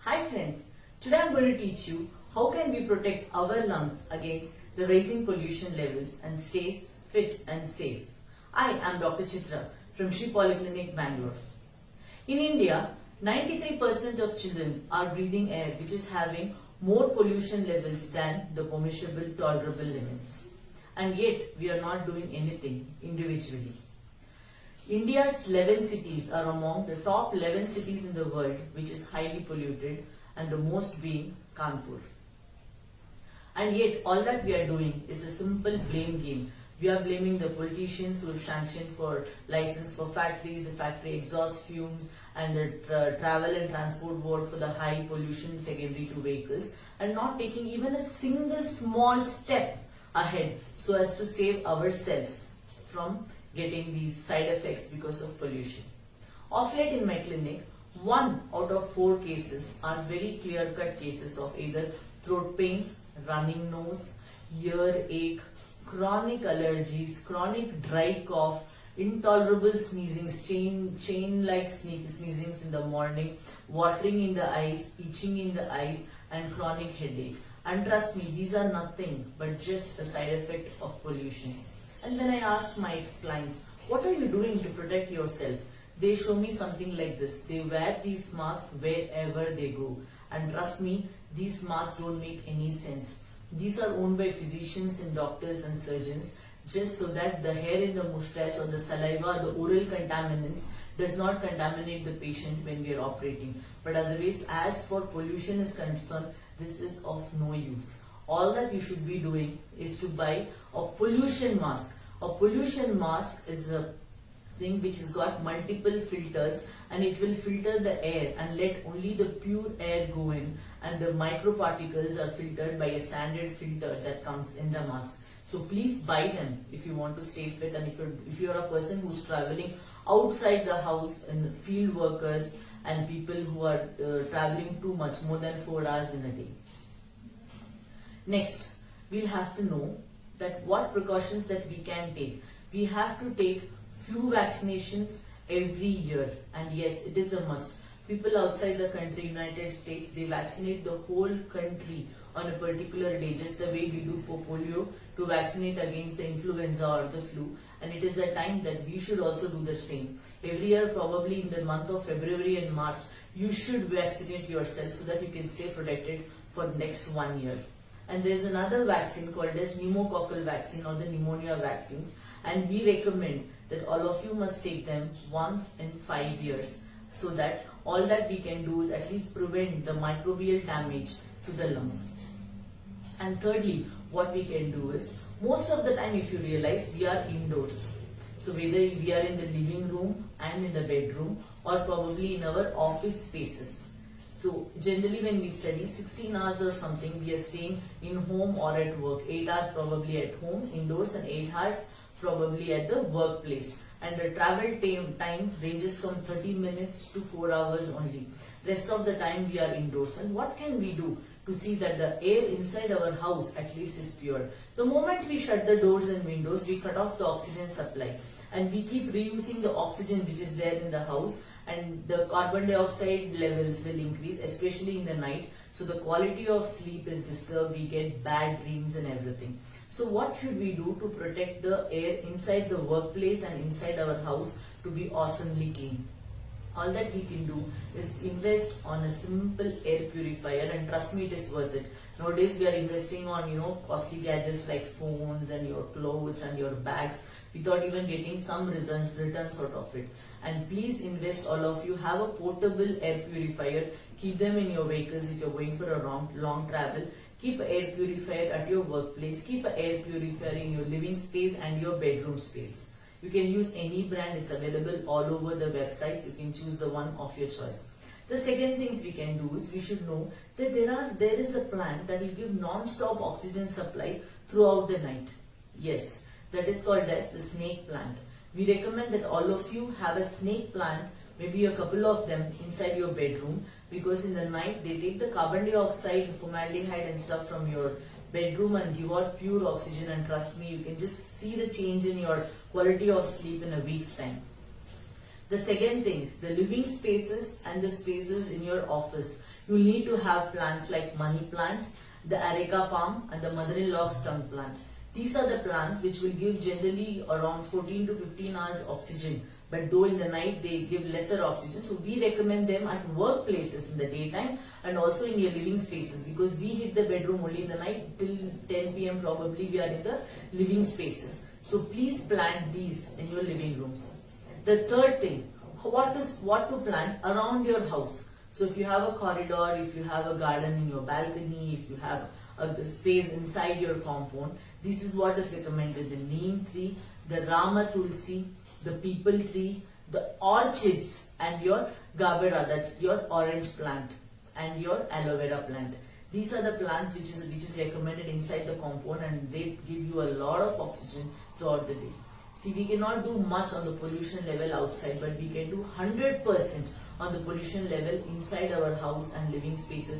Hi friends, today I am going to teach you how can we protect our lungs against the rising pollution levels and stay fit and safe. I am Dr. Chitra from Shri Polyclinic, Bangalore. In India, 93% of children are breathing air which is having more pollution levels than the permissible tolerable limits. And yet we are not doing anything individually. India's 11 cities are among the top 11 cities in the world which is highly polluted, and the most being Kanpur. And yet all that we are doing is a simple blame game. We are blaming the politicians who have sanctioned for license for factories, the factory exhaust fumes, and the travel and transport board for the high pollution secondary to vehicles, and not taking even a single small step ahead so as to save ourselves from getting these side effects because of pollution. Of late in my clinic, 1 out of 4 cases are very clear-cut cases of either throat pain, running nose, ear ache, chronic allergies, chronic dry cough, intolerable sneezing, chain-like sneezings in the morning, watering in the eyes, itching in the eyes, and chronic headache. And trust me, these are nothing but just a side effect of pollution. And when I ask my clients, what are you doing to protect yourself? They show me something like this. They wear these masks wherever they go. And trust me, these masks don't make any sense. These are owned by physicians and doctors and surgeons just so that the hair in the mustache or the saliva, the oral contaminants does not contaminate the patient when we are operating. But otherwise, as for pollution is concerned, this is of no use. All that you should be doing is to buy a pollution mask. A pollution mask is a thing which has got multiple filters, and it will filter the air and let only the pure air go in, and the microparticles are filtered by a standard filter that comes in the mask. So please buy them if you want to stay fit, and if you're a person who's traveling outside the house, and field workers and people who are traveling too much, more than 4 hours in a day. Next, we'll have to know that what precautions that we can take. We have to take flu vaccinations every year, and yes, it is a must. People outside the country, United States, they vaccinate the whole country on a particular day, just the way we do for polio, to vaccinate against the influenza or the flu. And it is a time that we should also do the same. Every year, probably in the month of February and March, you should vaccinate yourself so that you can stay protected for next 1 year. And there's another vaccine called as pneumococcal vaccine or the pneumonia vaccines, and we recommend that all of you must take them once in 5 years, so that all that we can do is at least prevent the microbial damage to the lungs. And thirdly, what we can do is, most of the time if you realize, we are indoors. So whether we are in the living room and in the bedroom, or probably in our office spaces. So generally when we study 16 hours or something, we are staying in home or at work. 8 hours probably at home, indoors, and 8 hours probably at the workplace. And the travel time ranges from 30 minutes to 4 hours only. Rest of the time we are indoors. And what can we do to see that the air inside our house at least is pure? The moment we shut the doors and windows, we cut off the oxygen supply. And we keep reusing the oxygen which is there in the house, and the carbon dioxide levels will increase, especially in the night. So the quality of sleep is disturbed, we get bad dreams and everything. So what should we do to protect the air inside the workplace and inside our house to be awesomely clean? All that we can do is invest on a simple air purifier, and trust me, it is worth it. Nowadays we are investing on costly gadgets like phones and your clothes and your bags without even getting some returns out of it. And please invest, all of you, have a portable air purifier. Keep them in your vehicles if you're going for a long travel. Keep an air purifier at your workplace. Keep an air purifier in your living space and your bedroom space. You can use any brand, it's available all over the websites. You can choose the one of your choice. The second things we can do is, we should know that there is a plant that will give non-stop oxygen supply throughout the night. Yes, that is called as the snake plant. We recommend that all of you have a snake plant, maybe a couple of them inside your bedroom, because in the night they take the carbon dioxide, formaldehyde and stuff from your bedroom and give out pure oxygen, and trust me, you can just see the change in your quality of sleep in a week's time. The second thing, the living spaces and the spaces in your office. You need to have plants like money plant, the areca palm and the mother-in-law stump plant. These are the plants which will give generally around 14 to 15 hours oxygen, but though in the night they give lesser oxygen. So we recommend them at workplaces in the daytime and also in your living spaces, because we hit the bedroom only in the night till 10 p.m. probably we are in the living spaces. So please plant these in your living rooms. The third thing, what to plant around your house. So if you have a corridor, if you have a garden in your balcony, if you have a space inside your compound, this is what is recommended: the neem tree, the Rama Tulsi, the people tree, the orchids, and your gabera, that's your orange plant, and your aloe vera plant. These are the plants which is recommended inside the compound, and they give you a lot of oxygen throughout the day. See, we cannot do much on the pollution level outside, but we can do 100% on the pollution level inside our house and living spaces.